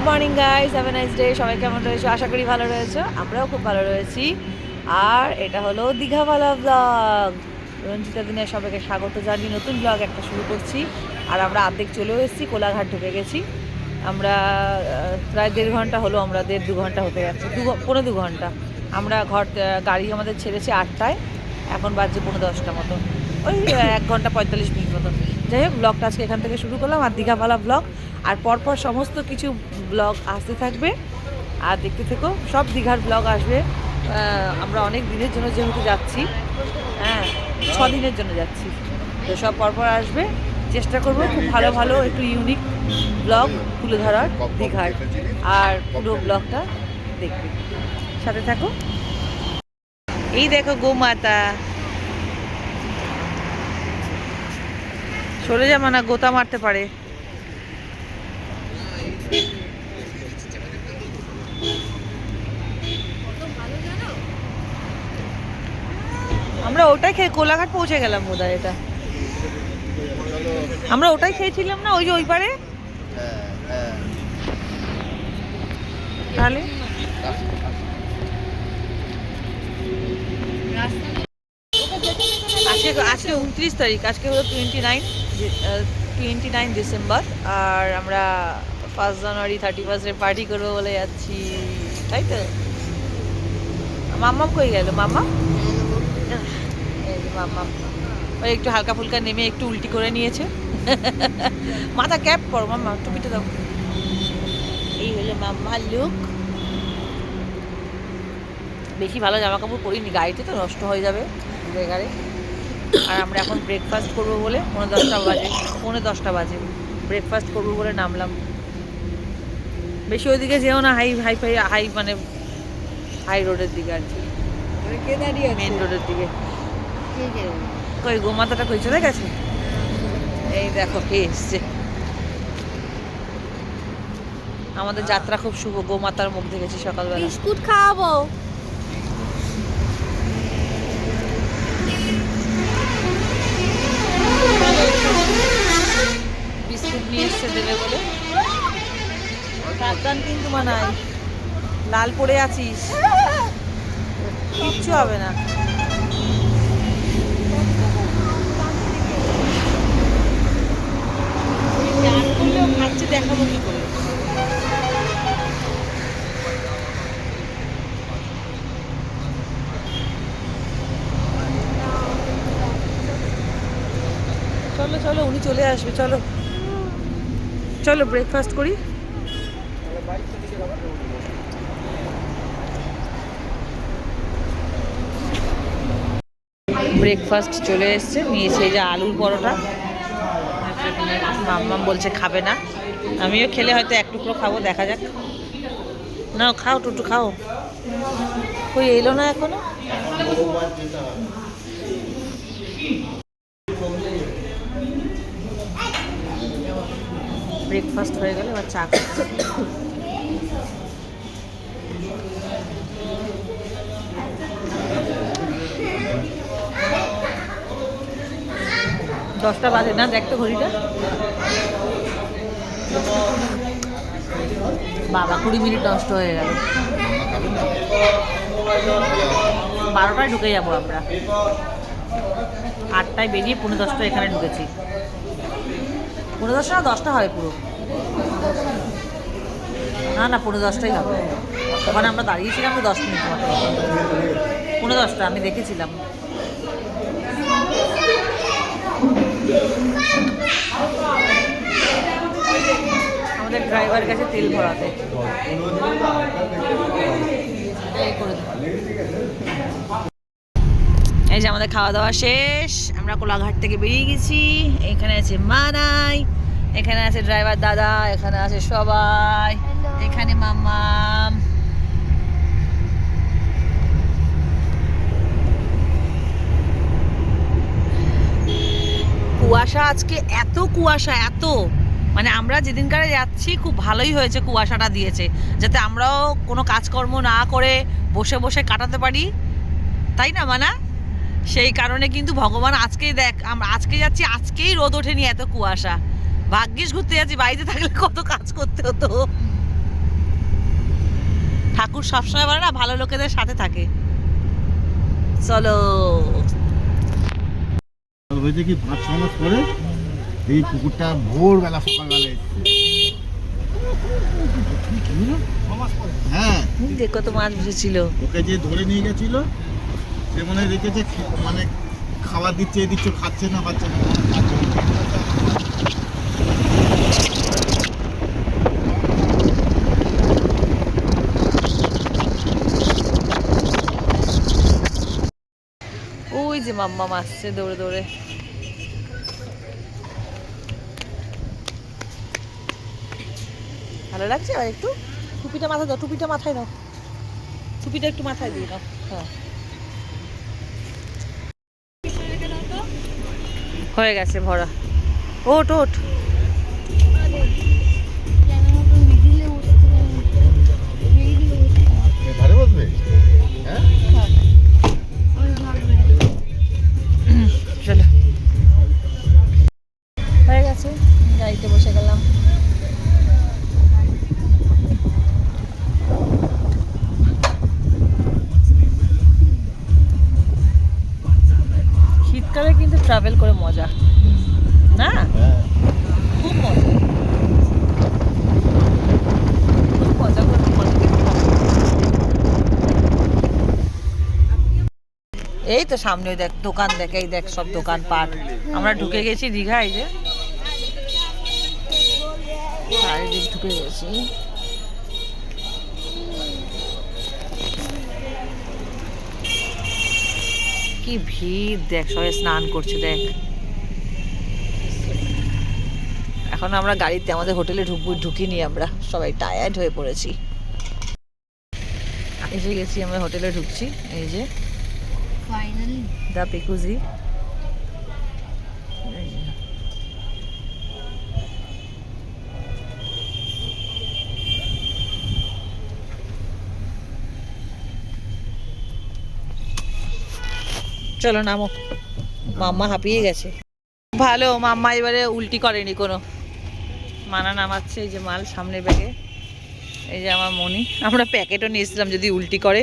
Morning guys, have a nice day. সবাই কেমন রয়েছে? আশা করি ভালো রয়েছে। আমরাও খুব ভালো রয়েছি। আর এটা হলো দীঘাওয়ালা ব্লগ। রঞ্জিতা দিনের সবাইকে স্বাগত জানিয়ে নতুন ব্লগ একটা শুরু করছি। আর আমরা অর্ধেক চলেও এসেছি, কোলাঘাট ঢুকে গেছি। আমরা প্রায় 1.5 ঘন্টা হলো, আমরা 1.5-2 ঘন্টা হতে যাচ্ছে, 2 ঘন্টা। আমরা গাড়ি আমাদের ছেড়েছে 8টায়, এখন বাজছে 9:45 মতো, ওই 1 ঘন্টা 45 মিনিট মতো। যাই হোক, ব্লগটা আজকে এখান থেকে শুরু করলাম। আর দীঘাওয়ালা ব্লগ, আর পরপর সমস্ত কিছু ব্লগ আসতে থাকবে। আর দেখতে থেকো, সব দীঘার ব্লগ আসবে। আমরা অনেক দিনের জন্য যেহেতু যাচ্ছি, হ্যাঁ 6 দিনের জন্য যাচ্ছি, তো সব পরপর আসবে। চেষ্টা করবো খুব ভালো ভালো একটু ইউনিক ব্লগ তুলে ধরার দীঘার। আর পুরো ব্লগটা দেখবে, সাথে থাকো। এই দেখো গোমাতা, সরে যাবে না, গোতা মারতে পারে। আমরা ওটাই খেয়ে কোলাঘাট পৌঁছে গেলাম বোধহয়। এটা আমরা ওটাই খেয়েছিলাম না, ওই যে ওই পারে। তাহলে আজকে আজকে 29 তারিখ, আজকে হলো 29 ডিসেম্বর। আর আমরা 1 জানুয়ারি 31 পার্টি করবো বলে যাচ্ছি, তাই তো? মাম্মাম কই গেল? মাম্মা মাম্মাম ওই একটু হালকা ফুলকা নেমে একটু উল্টি করে নিয়েছে। মাথা ক্যাপ করো মাম্মা, টুপিটা দাও। এই হলো মাম্মার লুক। বেশি ভালো জামা কাপড় পরিনি, গাড়িতে তো নষ্ট হয়ে যাবে জায়গায়। আর আমরা এখন ব্রেকফাস্ট করবো বলে 9:10 বাজে ব্রেকফাস্ট করবো বলে নামলাম। বেশি ওইদিকে যেও না, হাই মানে হাই রোডের দিকে আর কি, মেন রোডের দিকে। কই গোমাতাটা কই চলে গেছে? এই দেখো কে এসছে। আমাদের যাত্রা খুব শুভ, গোমাতার মুখ দেখেছি সকালবেলা। বিস্কুট খাওয়াবো। বিস্কুট নিয়ে এসছে দেবে বলে। সাবধান কিন্তু মানাই, লাল পড়ে আছিস, কিচ্ছু হবে না। খাচ্ছে, দেখাবো কি করে? চলো চলো, উনি চলে আসবে। চলো চলো ব্রেকফাস্ট করি। ব্রেকফাস্ট চলে এসছে, নিয়েছে এই যে আলুর পরোটা। মাম্মাম বলছে খাবে না, আমিও খেলে হয়তো এক টুকরো খাবো, দেখা যাক। নাও খাও, টুটু খাও। কই এলো না এখনো? ব্রেকফাস্ট হয়ে গেলে এবার চা খাচ্ছি। দশটা বাজে না, দেখ তো ঘড়িটা। বাবা 20 মিনিট নষ্ট হয়ে গেল। 12টায় ঢুকে যাবো আমরা। 8টায় বেরিয়ে 9:45 এখানে ঢুকেছি। 9:45 না 10টা হয় পুরো। না না 9:45 হবে। ওখানে আমরা দাঁড়িয়েছিলাম তো 10 মিনিট মতো। 9:45 আমি দেখেছিলাম। আমাদের ড্রাইভার গেছে তেল ভরাতে। এই যে আমাদের খাওয়া দাওয়া শেষ, আমরা কোলাঘাট থেকে বেরিয়ে গেছি। এখানে আছে মানাই, এখানে আছে ড্রাইভার দাদা, এখানে আছে সবাই, এখানে মাম্মাম। কুয়াশা আজকে, এত কুয়াশা, এত মানে আমরা যেদিনকারে যাচ্ছি খুব ভালোই হয়েছে, কুয়াশাটা দিয়েছে যাতে আমরাও কোনো কাজকর্ম না করে বসে বসে কাটাতে পারি, তাই না মানা? সেই কারণে কিন্তু ভগবান আজকেই দেখ, আমরা আজকে যাচ্ছি, আজকেই রোদ ওঠেনি, এত কুয়াশা। ভাগ্যিস ঘুরতে যাচ্ছি, বাড়িতে থাকলে কত কাজ করতে হতো। ঠাকুর সবসময় বলে না ভালো লোকেদের সাথে থাকে। চলো। হয়েছে কি 5-6 মাস পরে এই পুকুরটা ভোরবেলা সকালবেলা এসছে। হ্যাঁ, দেখ কত মাছ বসেছিল। ওকে যে ধরে নিয়ে গেছিল সে মনে হয় রেখেছে, মানে খাবার দিচ্ছে দিচ্ছে, খাচ্ছে না পাচ্ছে না। ওই যে মাম্মা আসছে দৌড়ে দৌড়ে। ভালো লাগছে আর একটু টুপিটা মাথায় দাও, টুপিটা মাথায় দাও, টুপিটা একটু মাথায় দিয়ে দাও। হ্যাঁ হয়ে গেছে ভরা। ওট ওট। ধারে বসবে? হ্যাঁ, চলো হয়ে গেছে, গাড়িতে বসে গেলাম। শীতকালে কিন্তু ট্রাভেল করে মজা না, খুব মজা, খুব মজা করতে মজা কিন্তু হবে। এই তো সামনে দেখ দোকান, দেখ এই দেখ সব দোকান পাট। আমরা ঢুকে গেছি দীঘা, এই যে চারিদিক ঢুকে গেছি। কি ভিড় দেখ, সবাই স্নান করছে দেখ। এখন আমরা গাড়িতে আমাদের হোটেলে ঢুকিনি, আমরা সবাই টায়ার্ড হয়ে পড়েছি। এসে গেছি আমরা হোটেলে, ঢুকছি। এই যে ফাইনালি দা পিকুজি। চলো নামো, মাম্মা হাঁপিয়ে গেছে। ভালো মাম্মা এবারে উল্টি করেনি কোনো। মানা নামাচ্ছে, এই যে মাল সামনে ব্যাগে। এই যে আমার মনি, আমরা প্যাকেটও নিয়েছিলাম যদি উল্টি করে,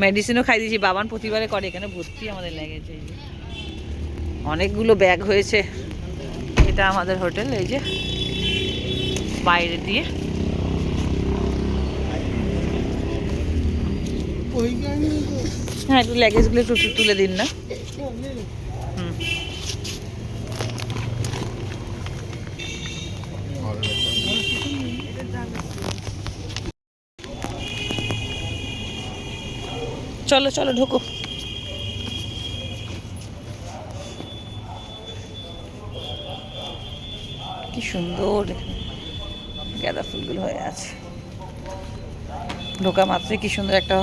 মেডিসিনও খাই দিয়েছি। বাবান প্রতিবারে করে, এখানে ভর্তি আমাদের লেগেছে। এই যে অনেকগুলো ব্যাগ হয়েছে। এটা আমাদের হোটেল, এই যে বাইরে দিয়ে। হ্যাঁ একটু ল্যাগেজগুলো একটু তুলে দিন না। হুম চলো চলো ঢোকো। কি সুন্দর গাঁদা ফুলগুলো হয়ে আছে। ঢোকা মাত্রই কি সুন্দর একটা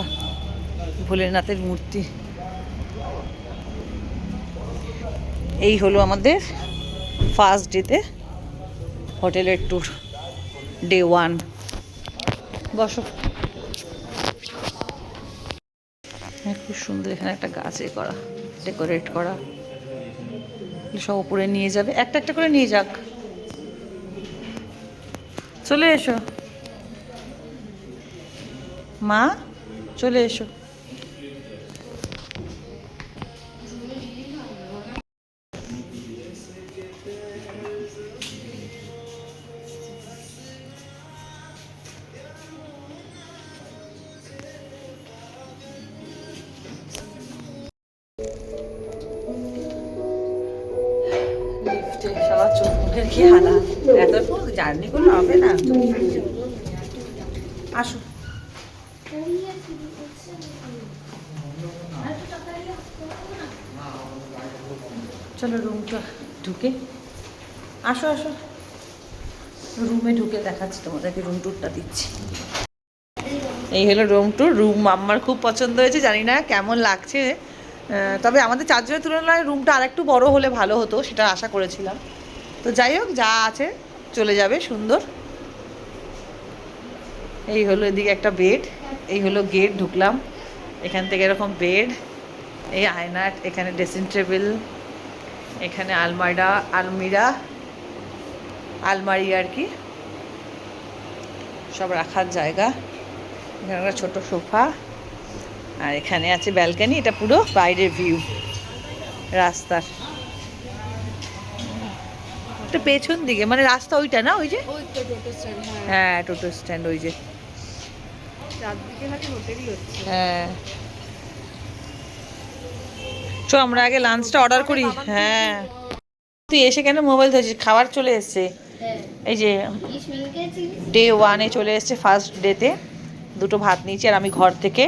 ভোলেনাথের মূর্তি। এই হলো আমাদের ফার্স্ট ডেতে হোটেলের ট্যুর, ডে 1। বসো। খুব সুন্দর এখানে একটা গাছে করা, ডেকোরেট করা, সব উপরে নিয়ে যাবে, একটা একটা করে নিয়ে যাক। চলে এসো মা, চলে এসো। সবার চোখ মুখের কি হালাত, এতক্ষণ জার্নি করলে হবে না। আসো চলো রুমটা ঢুকে, আসো আসো রুমে ঢুকে দেখাচ্ছি তোমাদেরকে, রুম ট্যুরটা দিচ্ছি। এই হলো রুম ট্যুর। রুম আমার খুব পছন্দ হয়েছে, জানি না কেমন লাগছে, তবে আমাদের 4 জনের তুলনায় রুমটা আরেকটু বড় হলে ভালো হতো, সেটা আশা করেছিলাম। তো যাই হোক, যা আছে চলে যাবে, সুন্দর। এই হলো এদিকে একটা বেড, এই হলো গেট, ঢুকলাম এখান থেকে এরকম বেড, এই আয়না, এখানে ড্রেসিং টেবিল, এখানে আলমারি আর কি, সব রাখার জায়গা। এখানে একটা ছোট সোফা, আর এখানে আছে ব্যালকনি। এটা পুরো বাইরের ভিউ রাস্তার, এটা পেছন দিকে, মানে রাস্তা ওইটা না, ওই যে হ্যাঁ টোটো স্ট্যান্ড, ওই যে হ্যাঁ। চো আমরা আগে লাঞ্চটা অর্ডার করি। হ্যাঁ, তুই এসে কেন মোবাইল ধরছিস? খাবার চলে এসছে, এই যে ডে 1-এ চলে এসছে, ফার্স্ট ডেতে দুটো ভাত নিয়েছি। আর আমি ঘর থেকে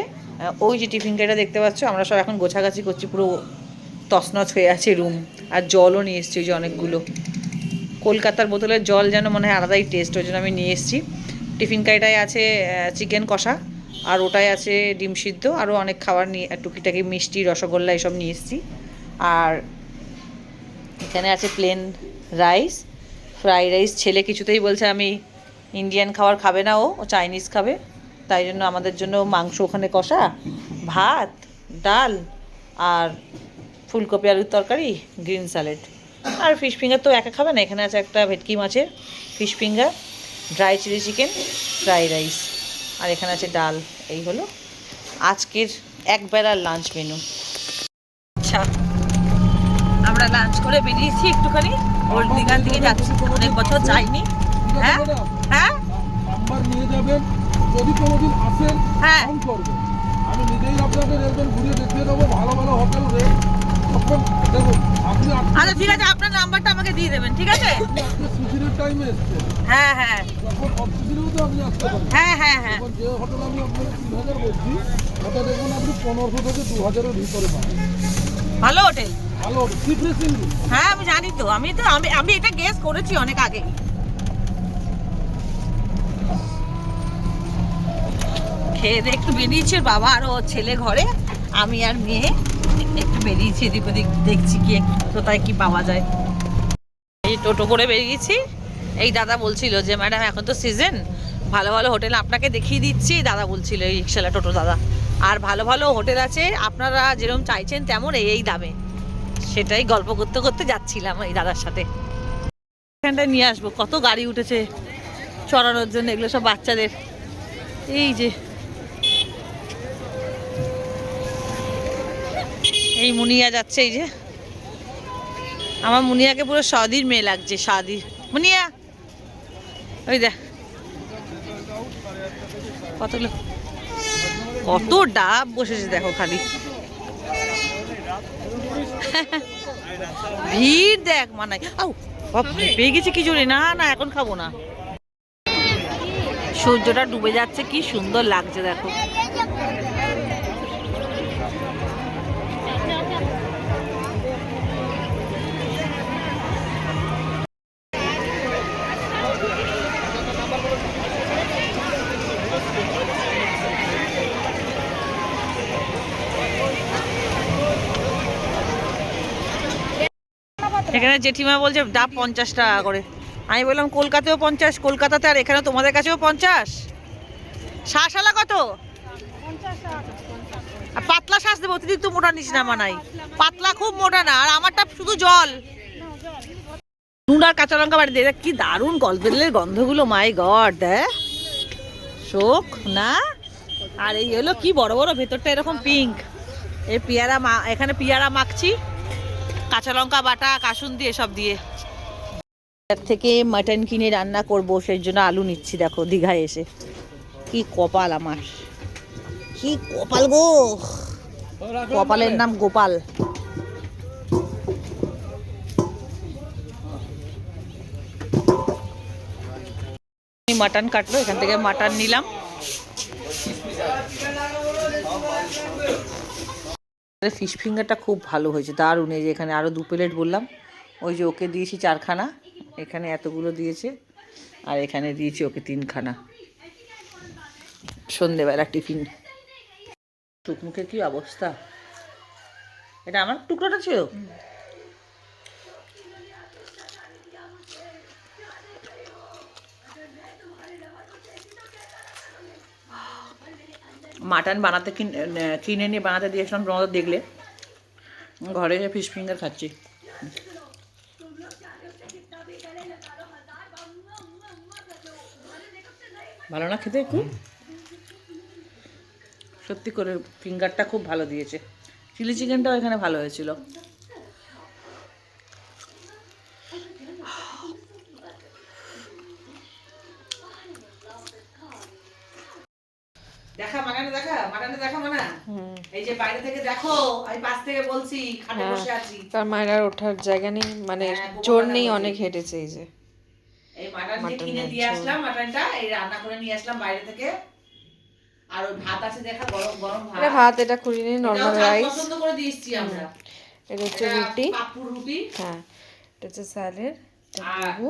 ওই যে টিফিন কেটা দেখতে পাচ্ছ, আমরা সব এখন গোছাগাছি করছি, পুরো তছনছ হয়ে আছে রুম। আর জলও নিয়ে এসছি, ওই যে অনেকগুলো। কলকাতার বোতলের জল যেন মনে হয় আলাদাই টেস্ট, ওই জন্য আমি নিয়ে এসেছি। টিফিন কারিটায় আছে চিকেন কষা, আর ওটাই আছে ডিম সিদ্ধ, আরও অনেক খাবার নিয়ে, টুকিটাকি মিষ্টি, রসগোল্লা এসব নিয়ে এসেছি। আর এখানে আছে প্লেন রাইস, ফ্রাইড রাইস। ছেলে কিছুতেই বলছে আমি ইন্ডিয়ান খাবার খাবে না, ও চাইনিজ খাবে, তাই জন্য আমাদের জন্য মাংস ওখানে কষা, ভাত, ডাল, আর ফুলকপি আলুর তরকারি, গ্রিন স্যালাড। আর ফিশ ফিঙ্গার তো একা খাবে না, এখানে আছে একটা ভেটকি মাছের fish finger, dry chilli chicken, fried rice, আর এখানে আছে ডাল। এই হলো আজকের একবেলার লাঞ্চ মেনু। আচ্ছা, আমরা লাঞ্চ করে বেরিয়েছি একটুখানি ওল্ড দীঘার দিকে যাচ্ছি, অনেক বছর যাইনি। হ্যাঁ হ্যাঁ নাম্বার নিয়ে যাবেন, যদি কোনোদিন আসেন হ্যাঁ ফোন করবেন, আমি নিজেই আপনাদের একজন ঘুরিয়ে দেখিয়ে দেবো ভালো ভালো হোটেল রেট। তখন দেখুন আপনি আচ্ছা ঠিক আছে, আপনার নাম্বারটা আমাকে দিয়ে দেবেন, ঠিক আছে? সিজনের টাইমে এসছেন, হ্যাঁ হ্যাঁ যখন অফ সিজনেও তো আপনি আসতে পারেন। হ্যাঁ হ্যাঁ হ্যাঁ এখন যে হোটেল আমি আপনাকে 3000 বলছি, ওটা দেখুন আপনি 1500 থেকে 2000-এর ভিতরে পাবেন। ভালো হোটেল, ভালো হোটেল, সি ফ্রেশিং। হ্যাঁ আমি জানি তো, আমি এটা গেস করেছি অনেক আগে। খেয়ে দিয়ে একটু বেরিয়েছে বাবা আর ও ছেলে ঘরে, আমি আর মেয়ে একটু বেরিয়েছি এদিক ওদিক, দেখছি কি কোথায় কি পাওয়া যায়। এই টোটো করে বেরিয়েছি। এই দাদা বলছিল যে ম্যাডাম এখন তো সিজন, ভালো ভালো হোটেল আপনাকে দেখিয়ে দিচ্ছি, দাদা বলছিল, এই রিক্সালা টোটো দাদা। আর ভালো ভালো হোটেল আছে, আপনারা যেরকম চাইছেন তেমন এই দামে। সেটাই গল্প করতে করতে যাচ্ছিলাম এই দাদার সাথে। এখানটায় নিয়ে আসবো, কত গাড়ি উঠেছে চড়ানোর জন্য, এগুলো সব বাচ্চাদের। এই যে এই মুনিয়া যাচ্ছে, এই যে আমার মুনিয়াকে পুরো সাদির মেয়ে লাগছে, সাদি মুনিয়া। ওই দেখ কতগুলো, কত ডাব বসেছে দেখো খালি, ভিড় দেখ মানাই। আউ পেয়ে গেছি কি জোরে, না না এখন খাবো না। সূর্যটা ডুবে যাচ্ছে, কি সুন্দর লাগছে দেখো। এখানে জেঠিমা বলছে ডাব 50 টাকা করে। আমি বললাম কলকাতাতেও 50, কলকাতাতে আর এখানে তোমাদের কাছেও 50। শাঁসালা কত? আর পাতলা শাঁস দেবো, অতিরিক্ত মোটা নিস না মানাই, পাতলা খুব মোটা না, আর আমারটা শুধু জল। নুন আর কাঁচা লঙ্কা বাড়ি দেখ, কি দারুণ কলবেলের গন্ধগুলো, মাই গড দেখ, শোক না। আর এই হলো কি বড় বড়, ভেতরটা এরকম পিঙ্ক। এই পেয়ারা এখানে পেয়ারা মাখছি, কাঁচা লঙ্কা বাটা, কাসুন দিয়ে সব দিয়ে। থেকে মাটন কিনে রান্না করবো, সেই জন্য আলু নিচ্ছি। দেখো দীঘায় এসে কি কপাল আমার, কি কপাল গো, কপালের নাম গোপাল। মাটন কাটলো, এখান থেকে মাটন নিলাম। ফিশ ফিঙ্গারটা খুব ভালো হয়েছে, দারুণ। এই যে এখানে আরও 2 প্লেট বললাম, ওই যে ওকে দিয়েছি 4 খানা, এখানে এতগুলো দিয়েছে, আর এখানে দিয়েছি ওকে 3 খানা। সন্ধেবেলা টিফিন। টুকমুখের কি অবস্থা, এটা আমার টুকরোটা ছিল। মাটন বানাতে কিনে নিয়ে বানাতে দিয়েছিলাম, তোমাদের দেখলে। ঘরে এসে ফিশ ফিঙ্গার খাচ্ছি। ভালো না খেতে একটু? সত্যি করে ফিঙ্গারটা খুব ভালো দিয়েছে। চিলি চিকেনটাও এখানে ভালো হয়েছিল। দেখা মানানে দেখা মানা, এই যে বাইরে থেকে দেখো, আমি পাশ থেকে বলছি, খাটে বসে আছি। তার মায়ের আর ওঠার জায়গা নেই, মানে হ্যাঁ, জোর গোপাল নেই, দাদা অনেক বলছি। হেঁটেছে এই যে। এই মাটন যে কিনে মাটনের দিয়ে ঝোল। আসলাম, মাটনটা এই রান্না করে নিয়ে আসলাম বাইরে থেকে। আর ওই ভাত আছে দেখা, গরম গরম এটা ভাত। ভাত, এটা করিনি, এটাও নর্মাল চাল রাইস। পছন্দ করে দিয়েছি আমরা। এটা হচ্ছে এটা রুটি, পাপুর রুটি। হ্যাঁ এটা হচ্ছে স্যালেড, আর লেবু,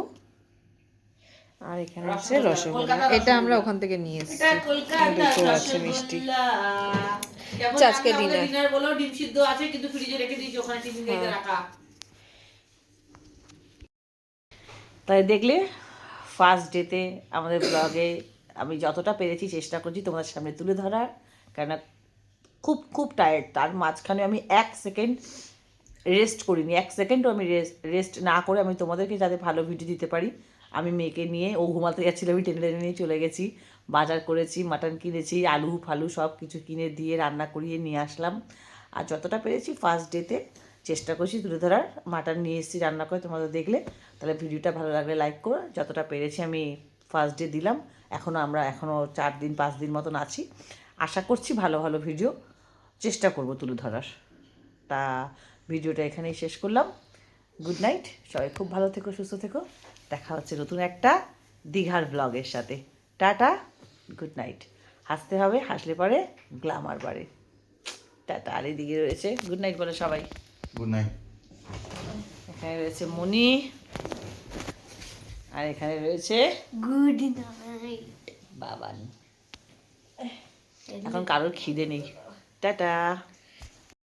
আর এখানে আছে রসগোল্লা, রসগোল্লা। কলকাতা এটা আমরা রসগোল্লা। ওখান থেকে নিয়ে এটা এসেছি। কলকাতা দুটো আছে মিষ্টি। রসগোল্লা। কেমন আচ্ছা, আজকে লাগলো আমাদের dinner। ডিনার বলো? ডিম সিদ্ধ আছে কিন্তু ফ্রিজে রেখে দিয়েছি, ওখানে টিফিন খাইতে হ্যাঁ। রাখা। তাই দেখলে ফার্স্ট ডেতে আমাদের ব্লগে আমি যতটা পেরেছি চেষ্টা করছি তোমাদের সামনে তুলে ধরার, কেননা খুব খুব টায়ার্ড। তার মাঝখানে আমি 1 সেকেন্ড রেস্ট করিনি, 1 সেকেন্ডও আমি রেস্ট না করে আমি তোমাদেরকে যাতে ভালো ভিডিও দিতে পারি, আমি মেয়েকে নিয়ে, ও ঘুমাতে যাচ্ছিল, আমি টেনে টেনে নিয়ে চলে গেছি, বাজার করেছি, মাটন কিনেছি, আলু ফালু সব কিছু কিনে দিয়ে রান্না করিয়ে নিয়ে আসলাম। আর যতটা পেরেছি ফার্স্ট ডেতে চেষ্টা করছি তুলে ধরার। মাটন নিয়ে এসেছি রান্না করে, তোমাদের দেখলে তাহলে ভিডিওটা ভালো লাগলে লাইক করো। যতটা পেরেছি আমি ফার্স্ট ডে দিলাম। এখনও 4 দিন 5 দিন মতন আছি, আশা করছি ভালো ভালো ভিডিও চেষ্টা করব তুলে ধরার। তা ভিডিওটা এখানেই শেষ করলাম। গুড নাইট, সবাই খুব ভালো থেকো, সুস্থ থেকো। দেখা হচ্ছে নতুন একটা দীঘার ব্লগের সাথে। Tata, good night. হাসতে হবে, হাসলে পরে গ্ল্যামার বাড়ে। টাটা। আর এদিকে রয়েছে গুড নাইট বলে সবাই। Good night. এখানে রয়েছে মনি, আর এখানে রয়েছে গুড নাইট। বাবান। এখন কারোর খিদে নেই। টাটা।